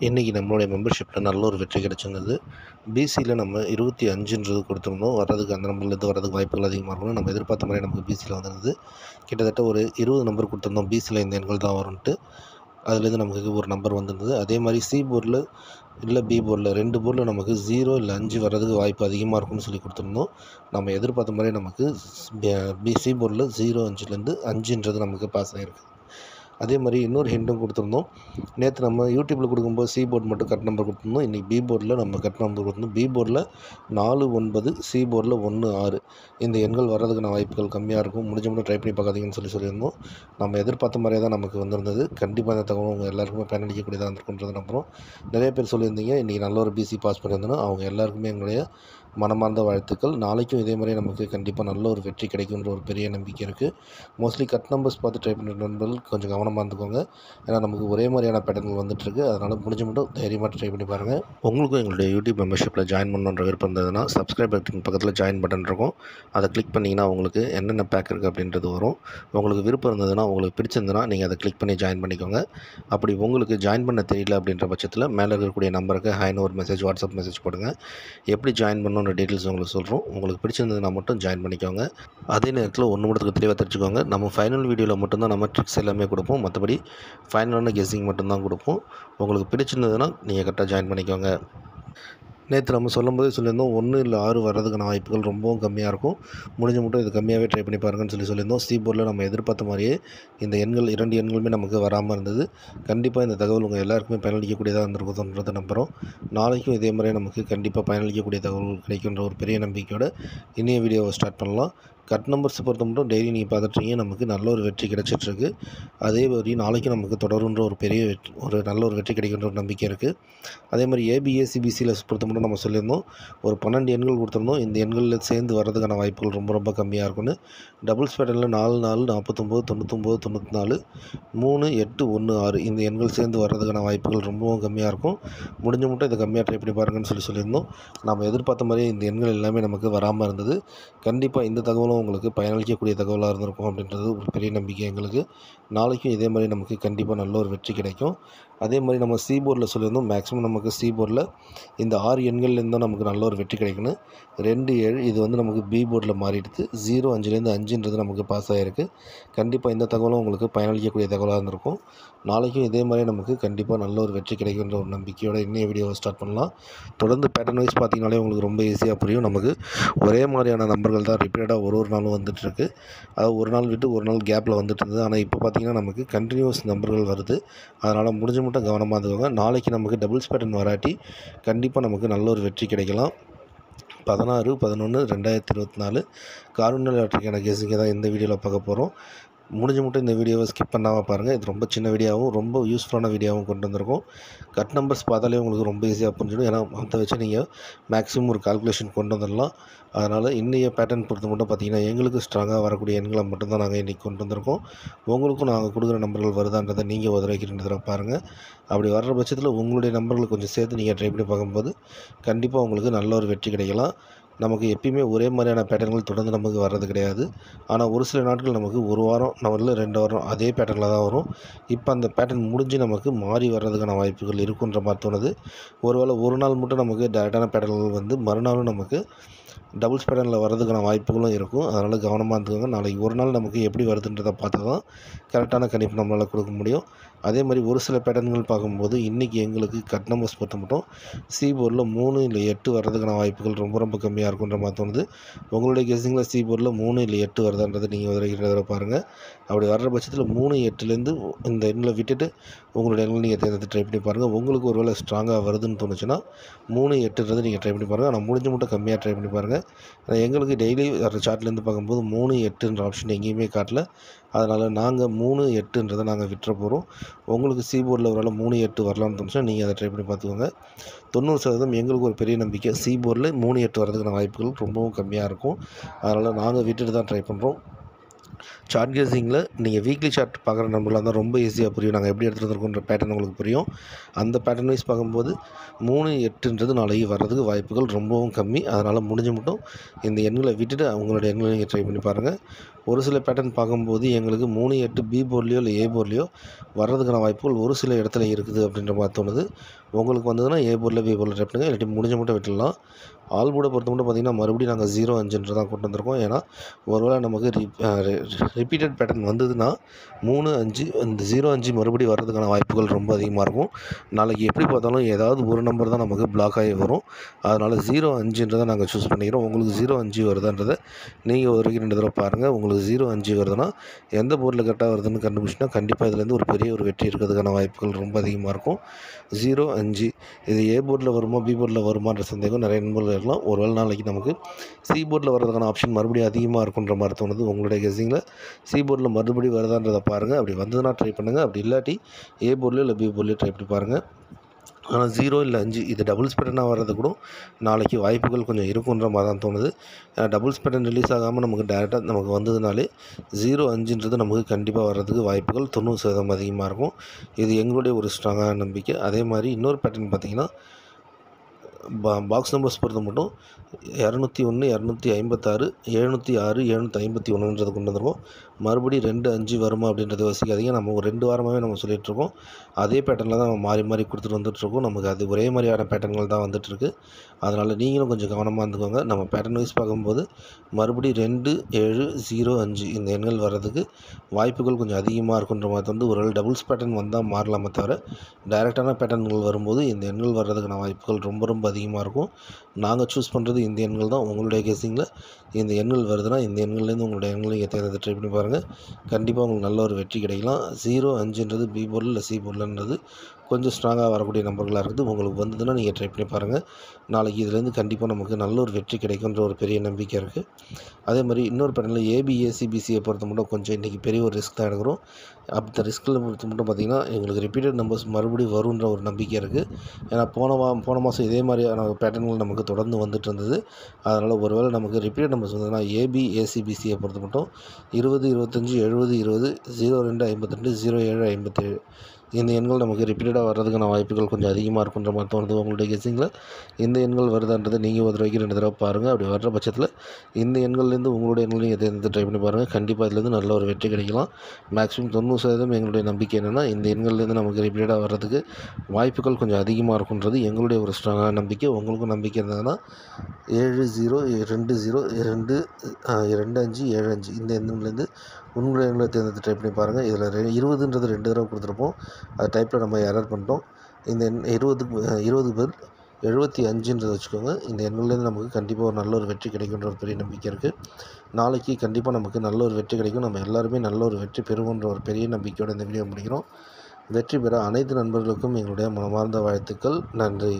இன்றைக்கி நம்மளுடைய மெம்பர்ஷிப்பில் நல்ல ஒரு வெற்றி கிடச்சிருந்தது. பிசியில் நம்ம 25ன்றது கொடுத்துருந்தோம். வர்றதுக்கு அந்த நம்பர்லேருந்து வர்றதுக்கு வாய்ப்புகள் அதிகமாக இருக்கணும். நம்ம எதிர்பார்த்த மாதிரி நமக்கு பிசியில் வந்திருந்தது. கிட்டத்தட்ட ஒரு 20 நம்பர் கொடுத்துருந்தோம். பிசியில் இந்த எண்கள் தான் வரும்ன்ட்டு. அதுலேருந்து நமக்கு ஒரு நம்பர் வந்திருந்தது. அதே மாதிரி சி போர்டில் இல்லை பி போர்டில் 2 போர்டில் நமக்கு 0 இல்லை 5 வர்றதுக்கு வாய்ப்பு அதிகமாக இருக்கும்னு சொல்லி கொடுத்துருந்தோம். நம்ம எதிர்பார்த்த மாதிரி நமக்கு சி போர்டில் 0 5லேருந்து 5ன்றது நமக்கு பாஸ் ஆகிருக்கு. அதே மாதிரி இன்னொரு ஹிண்ட்டும் கொடுத்துருந்தோம். நேற்று நம்ம யூடியூப்பில் கொடுக்கும்போது சி போர்டு மட்டும் கட் நம்பர் கொடுத்துருந்தோம். இன்றைக்கி பி போர்டில் நம்ம கட் நம்பர் கொடுத்துருந்தோம். பி போர்டில் 4 9, சி போர்டில் 1 6 இந்த எண்கள் வர்றதுக்கான வாய்ப்புகள் கம்மியாக இருக்கும். முடிஞ்ச மட்டும் ட்ரை பண்ணி பார்க்காதீங்கன்னு சொல்லியிருந்தோம். நம்ம எதிர்பார்த்த மாதிரியே தான் நமக்கு வந்திருந்தது. கண்டிப்பாக இந்த தகவல் உங்கள் எல்லாருக்குமே பயனளிக்கக்கூடியதாக இருந்திருக்குன்றது நம்புகிறோம். நிறைய பேர் சொல்லியிருந்தீங்க இன்றைக்கி நல்ல ஒரு பிசி பாஸ் பண்ணியிருந்தோன்னா அவங்க எல்லாருக்குமே எங்களுடைய மனமார்ந்த வாழ்த்துக்கள். நாளைக்கும் இதே மாதிரி நமக்கு கண்டிப்பாக நல்ல ஒரு வெற்றி கிடைக்குன்ற ஒரு பெரிய நம்பிக்கை இருக்குது. மோஸ்ட்லி கட் நம்பர்ஸ் பார்த்து ட்ரை பண்ணுற நண்பர்கள் கொஞ்சம் கவனமாக இருந்துக்கோங்க. ஏன்னா நமக்கு ஒரே மாதிரியான பேட்டர்ன்கள் வந்துட்டுருக்கு. அதனால் முடிஞ்ச மட்டும் தைரியமாக ட்ரை பண்ணி பாருங்கள். உங்களுக்கும் எங்களுடைய யூடியூப் மெம்பர்ஷிப்பில் ஜாயின் பண்ணணுன்ற விருப்பம் இருந்ததுன்னா சப்ஸ்கிரைப் பட்டன் பக்கத்தில் ஜாயின் பட்டன் இருக்கும். அதை கிளிக் பண்ணிங்கன்னா உங்களுக்கு என்னென்ன பேக் இருக்குது அப்படின்றது வரும். உங்களுக்கு விருப்பம் இருந்ததுன்னா உங்களுக்கு பிடிச்சிருந்ததுன்னா நீங்கள் அதை கிளிக் பண்ணி ஜாயின் பண்ணிக்கோங்க. அப்படி உங்களுக்கு ஜாயின் பண்ண தெரியல அப்படின்ற பட்சத்தில் மேலே இருக்கக்கூடிய நம்பருக்கு ஹாய்னு ஒரு மெசேஜ் வாட்ஸ்அப் மெசேஜ் போடுங்க. எப்படி ஜாயின் பண்ணணுன்ற டீட்டெயில்ஸ் உங்களுக்கு சொல்கிறோம். உங்களுக்கு பிடிச்சிருந்ததுன்னா மட்டும் ஜாயின் பண்ணிக்கோங்க. அதே நேரத்தில் ஒன்று மட்டும் தெளிவாக தெரிஞ்சுக்கோங்க. நம்ம ஃபைனல் வீடியோவில் மட்டும்தான் நம்ம ட்ரிக்ஸ் எல்லாமே கொடுப்போம். மற்றபடி ஃபைனலான கெஸ்ஸிங் மட்டும்தான் கொடுப்போம். உங்களுக்கு பிடிச்சிருந்ததுன்னா நீங்கள் கரெக்டாக ஜாயின் பண்ணிக்கோங்க. நேற்று நம்ம சொல்லும்போதே சொல்லியிருந்தோம் 1 இல்லை 6 வர்றதுக்கான வாய்ப்புகள் ரொம்பவும் கம்மியாக இருக்கும். முடிஞ்ச மட்டும் இது கம்மியாகவே ட்ரை பண்ணி பாருங்கன்னு சொல்லியிருந்தோம். சி போர்டில் நம்ம எதிர்பார்த்த மாதிரியே இந்த எண்கள் 2 எண்களுமே நமக்கு வராமல் இருந்தது. கண்டிப்பாக இந்த தகவல் உங்கள் எல்லாருக்குமே பயனளிக்கக்கூடியதாக இருந்திருக்குன்றதை நம்புகிறோம். நாளைக்கும் இதே மாதிரியே நமக்கு கண்டிப்பாக பயனளிக்கக்கூடிய தகவல் கிடைக்குன்ற ஒரு பெரிய நம்பிக்கையோடு இன்றைய வீடியோவை ஸ்டார்ட் பண்ணலாம். கட் நம்பர்ஸ் பொறுத்த மட்டும் டெய்லி நீங்கள் பார்த்துட்டீங்க நமக்கு நல்ல ஒரு வெற்றி கிடைச்சிட்ருக்கு. அதே மாதிரி நாளைக்கும் நமக்கு தொடருன்ற ஒரு பெரிய ஒரு நல்ல ஒரு வெற்றி கிடைக்கின்ற ஒரு நம்பிக்கை இருக்குது. அதே மாதிரி ஏபிஎஸ்சிபிசியில் பொறுத்த மட்டும் நம்ம சொல்லியிருந்தோம் ஒரு 12 எண்கள் கொடுத்துருந்தோம். இந்த எண்களில் சேர்ந்து வர்றதுக்கான வாய்ப்புகள் ரொம்ப ரொம்ப கம்மியாக இருக்குன்னு. டபுள்ஸ் பேட்டர்னில் 4 4 49 99 94 3 8 1 6 இந்த எண்கள் சேர்ந்து வர்றதுக்கான வாய்ப்புகள் ரொம்பவும் கம்மியாக இருக்கும். முடிஞ்ச மட்டும் இதை கம்மியாக ட்ரை பண்ணி பாருங்கன்னு சொல்லியிருந்தோம். நம்ம எதிர்பார்த்த மாதிரி இந்த எண்கள் எல்லாமே நமக்கு வராமல் இருந்தது. கண்டிப்பாக இந்த தகவலும் உங்களுக்கு பயனளிக்கக்கூடிய தகவலாக இருந்திருக்கும் அப்படின்றது ஒரு பெரிய நம்பிக்கை எங்களுக்கு. நாளைக்கும் இதே மாதிரி நமக்கு கண்டிப்பாக நல்ல ஒரு வெற்றி கிடைக்கும். அதே மாதிரி நம்ம சி போர்டில் சொல்லியிருந்தோம் மேக்ஸிமம் நமக்கு சி போர்டில் இந்த 6 எண்கள்லேருந்தும் நமக்கு நல்ல ஒரு வெற்றி கிடைக்கணும். 2 7 இது வந்து நமக்கு பி போர்டில் மாறிடுது. 0 5லேருந்து 5ன்றது நமக்கு பாஸ் ஆகிருக்கு. கண்டிப்பாக இந்த தகவலும் உங்களுக்கு பயனளிக்கக்கூடிய தகவலாக இருந்திருக்கும். நாளைக்கும் இதே மாதிரி நமக்கு கண்டிப்பாக நல்ல ஒரு வெற்றி கிடைக்குன்ற ஒரு நம்பிக்கையோட இன்னைய வீடியோவை ஸ்டார்ட் பண்ணலாம். தொடர்ந்து பேட்டர்ன் வைஸ் பார்த்தீங்கனாலே உங்களுக்கு ரொம்ப ஈஸியாக புரியும். நமக்கு ஒரே மாதிரியான நம்பர்கள் தான் ரிப்பீட்டடாக ஒரு நாளும் வந்துட்டுருக்கு. அதாவது ஒரு நாள் விட்டு ஒரு நாள் கேப்பில் வந்துட்டு இருந்தது. ஆனால் இப்போ பார்த்தீங்கன்னா நமக்கு கண்டினியூஸ் நம்பர்கள் வருது. அதனால் முடிஞ்ச மட்டும் கவனமாக இருந்துக்கோங்க. நாளைக்கு நமக்கு டபுள்ஸ் பேட்டர்ன் வராட்டி கண்டிப்பாக நமக்கு நல்ல ஒரு வெற்றி கிடைக்கலாம். 16 11 2024 கார்டினல் லாட்டரிக்கான கெஸ்ஸிங்கை தான் இந்த வீடியோவில் பார்க்க போகிறோம். முடிஞ்ச மட்டும் இந்த வீடியோவை ஸ்கிப் பண்ணாமல் பாருங்கள். இது ரொம்ப சின்ன வீடியோவும் ரொம்ப யூஸ்ஃபுல்லான வீடியோவும் கொண்டு வந்திருக்கோம். கட் நம்பர்ஸ் பார்த்தாலே உங்களுக்கு ரொம்ப ஈஸியாக புரிஞ்சிடும். ஏன்னா அதை வச்சு நீங்கள் மேக்ஸிமம் ஒரு கால்குலேஷன் கொண்டு வந்துடலாம். அதனால் இன்றைய பேட்டர்ன் பொறுத்த மட்டும் பார்த்திங்கன்னா எங்களுக்கு ஸ்ட்ராங்காக வரக்கூடிய எண்களை மட்டும்தான் நாங்கள் இன்றைக்கி கொண்டு வந்திருக்கோம். உங்களுக்கும் நாங்கள் கொடுக்குற நம்பர்கள் வருதான்றதை நீங்கள் உதவிக்கிறன்றதை பாருங்கள். அப்படி வர்ற பட்சத்தில் உங்களுடைய நம்பர்களை கொஞ்சம் சேர்த்து நீங்கள் ட்ரை பண்ணி பார்க்கும்போது கண்டிப்பாக உங்களுக்கு நல்ல ஒரு வெற்றி கிடைக்கலாம். நமக்கு எப்பயுமே ஒரே மாதிரியான பேட்டர்ன்கள் தொடர்ந்து நமக்கு வர்றது கிடையாது. ஆனால் ஒரு சில நாட்கள் நமக்கு 1 வாரம் இல்லை 2 வாரம் அதே பேட்டர்னில் தான் வரும். இப்போ அந்த பேட்டர்ன் முடிஞ்சு நமக்கு மாறி வர்றதுக்கான வாய்ப்புகள் இருக்குன்ற மாதிரி தோணுது. ஒருவேளை ஒரு நாள் மட்டும் நமக்கு டேரெக்டான பேட்டர்ன்கள் வந்து மறுநாளும் நமக்கு டபுள்ஸ் பேட்டர்னில் வர்றதுக்கான வாய்ப்புகளும் இருக்கும். அதனால் கவனமாக இருந்துக்கோங்க. நாளைக்கு ஒரு நாள் நமக்கு எப்படி வருதுன்றதை பார்த்து தான் கரெக்டான கணிப்பு நம்மளால் கொடுக்க முடியும். அதே மாதிரி ஒரு சில பேட்டர்ன்கள் பார்க்கும்போது இன்றைக்கி எங்களுக்கு கட் நம்பர்ஸ் பொறுத்த மட்டும் சி போர்டில் 3 இல்லை 8 வர்றதுக்கான வாய்ப்புகள் ரொம்ப ரொம்ப கம்மியாக இருக்குன்ற மாதிரி தோணுது. உங்களுடைய கெஸ்ஸிங்கில் சி போர்டில் 3 இல்லை 8 வருதான்றதை நீங்கள் உதவிக்கிறத பாருங்கள். அப்படி வர்ற பட்சத்தில் 3 8லேருந்து இந்த எண்ணில் விட்டுட்டு உங்களுடைய எண்ணில் நீங்கள் தேர்ந்தெடுத்து ட்ரை பண்ணி பாருங்கள். உங்களுக்கு ஒரு வேளை ஸ்ட்ராங்காக வருதுன்னு தோணுச்சுன்னா 3 8ன்றது நீங்கள் ட்ரை பண்ணி பாருங்கள். ஆனால் முடிஞ்ச மட்டும் கம்மியாக ட்ரை பண்ணி பாருங்கள். எங்களுக்கு டெய்லி வர சார்ட்லேருந்து பார்க்கும்போது 3 8ன்ற ஆப்ஷன் எங்கேயுமே காட்டல. அதனால் நாங்கள் 3 8ன்றதை நாங்கள் விட்டுற போகிறோம். உங்களுக்கு சி போர்டில் ஒரு வேளை 3 8 வரலான்னு தோணுச்சுன்னா நீங்கள் அதை ட்ரை பண்ணி பார்த்துக்கோங்க. 90% எங்களுக்கு ஒரு பெரிய நம்பிக்கை சி போர்டில் 3 8 வரதுக்கான வாய்ப்புகள் ரொம்பவும் கம்மியாக இருக்கும். அதனால் நாங்கள் விட்டுட்டு தான் ட்ரை பண்ணுறோம். சார்ட் கேசிங்கில் நீங்கள் வீக்லி சார்ட் பார்க்குற நம்பர்களாக இருந்தால் ரொம்ப ஈஸியாக புரியும். நாங்கள் எப்படி எடுத்துகிட்டு வந்திருக்கோன்ற பேட்டர்ன் உங்களுக்கு புரியும். அந்த பேட்டர்ன் வைஸ் பார்க்கும்போது 3-8ன்றது நாளைக்கு வர்றதுக்கு வாய்ப்புகள் ரொம்பவும் கம்மி. அதனால் முடிஞ்ச மட்டும் இந்த எண்களை விட்டுட்டு அவங்களோட எண்களை நீங்கள் ட்ரை பண்ணி பாருங்கள். ஒரு சில பேட்டர்ன் பார்க்கும்போது எங்களுக்கு 3-8 பி போர்ட்லேயோ இல்லை ஏ போர்ட்லேயோ வர்றதுக்கான வாய்ப்புகள் ஒரு சில இடத்துல இருக்குது அப்படின்ற மாதிரி தோணுது. உங்களுக்கு வந்ததுன்னா ஏ போர்டில் பி போர்டில் ட்ரை பண்ணுங்கள். இல்லாட்டி முடிஞ்ச மட்டும் விட்டுடலாம். ஆல் போர்டை பொறுத்த மட்டும் பார்த்திங்கன்னா மறுபடியும் நாங்கள் 0-5 தான் கொண்டு வந்திருக்கோம். ஏன்னா ஒருவேளை நமக்கு ரிப்பீட்டட் பேட்டர்ன் வந்ததுன்னா 3-5 இந்த 0-5 மறுபடியும் வர்றதுக்கான வாய்ப்புகள் ரொம்ப அதிகமாக இருக்கும். நாளைக்கு எப்படி பார்த்தாலும் ஏதாவது ஒரு நம்பர் தான் நமக்கு பிளாக் ஆகி வரும். அதனால் 0-5ன்றதை நாங்கள் சூஸ் பண்ணிக்கிறோம். உங்களுக்கு 0-5 வருதான்றதை நீங்கள் ஒரு 2 தடவை பாருங்கள். உங்களுக்கு 0-5 வருதுன்னா எந்த போர்டில் கரெக்டாக வருதுன்னு கண்டுபிடிச்சினா கண்டிப்பாக இதுலேருந்து ஒரு பெரிய ஒரு வெற்றி இருக்கிறதுக்கான வாய்ப்புகள் ரொம்ப அதிகமாக இருக்கும். 0-5 இது ஏ போர்டில் வருமா பி போர்டில் வருமான்ற சந்தேகம் நிறைய நண்பர்கள் இருக்கலாம். ஒருவேளை நாளைக்கு நமக்கு சி போர்டில் வர்றதுக்கான ஆப்ஷன் மறுபடியும் அதிகமாக இருக்குன்ற மாதிரி தோணுது. உங்களுடைய கெஸ்ஸிங்கில் சி போர்டில் மறுபடியும் வருதான்றதை பாருங்கள். அப்படி வந்ததுன்னா ட்ரை பண்ணுங்கள். அப்படி இல்லாட்டி ஏ போர்ட்லேயோ இல்லை பி போர்ட்லேயோ ட்ரை பண்ணி பாருங்கள். ஆனால் 0 இல்லை 5 இது டபுள்ஸ் பேட்டர்னாக வர்றது கூட நாளைக்கு வாய்ப்புகள் கொஞ்சம் இருக்குன்ற மாதிரி தான் தோணுது. டபுள்ஸ் பேட்டர்ன் ரிலீஸ் ஆகாமல் நமக்கு டேரெக்டாக நமக்கு வந்ததுனாலே 0-5ன்றது நமக்கு கண்டிப்பாக வர்றதுக்கு வாய்ப்புகள் 90% அதிகமாக இருக்கும். இது எங்களுடைய ஒரு ஸ்ட்ராங்கான நம்பிக்கை. அதே மாதிரி இன்னொரு பேட்டர்ன் பார்த்திங்கன்னா பாக்ஸ் நம்பர்ஸ் பொறுத்த மட்டும் 201, 256, 706, 751ன்றது கொண்டு வந்துருக்கோம். மறுபடியும் 2-5 வருமா அப்படின்றத யோசிக்காதீங்க. நம்ம ஒரு 2 வாரமாகவே நம்ம சொல்லிகிட்ருக்கோம். அதே பேட்டர்னில் தான் நம்ம மாறி மாறி கொடுத்துட்டு வந்துட்டுருக்கோம். நமக்கு அது ஒரே மாதிரியான பேட்டர்ன்கள் தான் வந்துட்டுருக்கு. அதனால் நீங்களும் கொஞ்சம் கவனமாக இருந்துக்கோங்க. நம்ம பேட்டர்ன் வைஸ் பார்க்கும்போது மறுபடியும் 2, 7, 0, 5 இந்த எண்கள் வர்றதுக்கு வாய்ப்புகள் கொஞ்சம் அதிகமாக இருக்குன்ற மாதிரி வந்து ஒரு டபுள்ஸ் பேட்டர்ன் வந்தால் மாறலாமே தவிர டைரெக்டான பேட்டர்ன்கள் வரும்போது இந்த எண்கள் வர்றதுக்கான வாய்ப்புகள் ரொம்ப ரொம்ப அதிகமாக இருக்கும். நாங்கள் சூஸ் பண்ணுறது இந்த எண்கள் தான். உங்களுடைய கெஸ்ஸிங்கில் இந்த எண்கள் வருதுன்னா இந்த எண்கள்லேருந்து உங்களுடைய எண்களை தேர்ந்தெடுத்து ட்ரை பண்ணி பாருங்கள். கண்டிப்பாக உங்களுக்கு நல்ல ஒரு வெற்றி கிடைக்கலாம். 0-5ன்றது பி போர்டில் இல்லை சி போர்டில்ன்றது கொஞ்சம் ஸ்ட்ராங்காக வரக்கூடிய நம்பர்களாக இருக்குது. உங்களுக்கு வந்ததுன்னா நீங்கள் ட்ரை பண்ணி பாருங்கள். நாளைக்கு இதுலேருந்து கண்டிப்பாக நமக்கு நல்ல ஒரு வெற்றி கிடைக்குன்ற ஒரு பெரிய நம்பிக்கை இருக்குது. அதே மாதிரி இன்னொரு பேட்டர்னில் ஏபி ஏசிபிசியை பொறுத்த மட்டும் கொஞ்சம் இன்றைக்கி பெரிய ஒரு ரிஸ்க் தான் எடுக்கிறோம். அந்த ரிஸ்கில் பொறுத்த மட்டும் பார்த்திங்கன்னா எங்களுக்கு ரிப்பீட்டட் நம்பர்ஸ் மறுபடியும் வருன்ற ஒரு நம்பிக்கை இருக்குது. ஏன்னா போன மாதம் இதே மாதிரியான பேட்டர்ன்கள் நமக்கு தொடர்ந்து வந்துட்டு இருந்தது. அதனால் ஒருவேளை நமக்கு ரிப்பீட்டட் நம்பர்ஸ் வந்ததுன்னா ஏபி ஏசிபிசியை பொறுத்த மட்டும் 20, 25, 70, 20, 02, 52, 07, 57 இந்த எண்கள் நமக்கு ரிப்பீட்டடாக வர்றதுக்கான வாய்ப்புகள் கொஞ்சம் அதிகமாக இருக்குன்ற மாதிரி தோணுது. உங்களுடைய கெஸ்ஸிங்கில் இந்த எண்கள் வருதான்றதை நீங்கள் ஒரு தடவைக்கு 2 தடவை பாருங்கள். அப்படி வர்ற பட்சத்தில் இந்த எண்கள்லேருந்து உங்களுடைய எண்களை நீங்கள் தேர்ந்தெடுத்து ட்ரை பண்ணி பாருங்கள். கண்டிப்பாக இதுலேருந்து நல்ல ஒரு வெற்றி கிடைக்கலாம். மேக்ஸிமம் 90% எங்களுடைய நம்பிக்கை என்னென்னா இந்த எண்கள்லேருந்து நமக்கு ரிப்பீட்டடாக வர்றதுக்கு வாய்ப்புகள் கொஞ்சம் அதிகமாக இருக்குன்றது எங்களுடைய ஒரு ஸ்ட்ராங்கான நம்பிக்கை. உங்களுக்கும் நம்பிக்கை இருந்ததுன்னா 70, 20, 2, 25, 75 இந்த எண்கள்லேருந்து உங்களுடைய எண்களை தேர்ந்தெடுத்து ட்ரை பண்ணி பாருங்கள். இதில் 20ன்றது 2 தடவை கொடுத்துருப்போம். அது டைப்பில் நம்ம எரர் பண்ணிட்டோம். இந்த எண் 20க்கு பதில் 75ன்றதை வச்சுக்கோங்க. இந்த எண்கள்லேருந்து நமக்கு கண்டிப்பாக ஒரு நல்ல ஒரு வெற்றி கிடைக்குன்ற ஒரு பெரிய நம்பிக்கை இருக்குது. நாளைக்கு கண்டிப்பாக நமக்கு நல்ல ஒரு வெற்றி கிடைக்கும். நம்ம எல்லாருமே நல்ல ஒரு வெற்றி பெறுவோன்ற ஒரு பெரிய நம்பிக்கையோடு இந்த வீடியோ முடிக்கிறோம். வெற்றி பெற அனைத்து நண்பர்களுக்கும் எங்களுடைய மனமார்ந்த வாழ்த்துக்கள். நன்றி.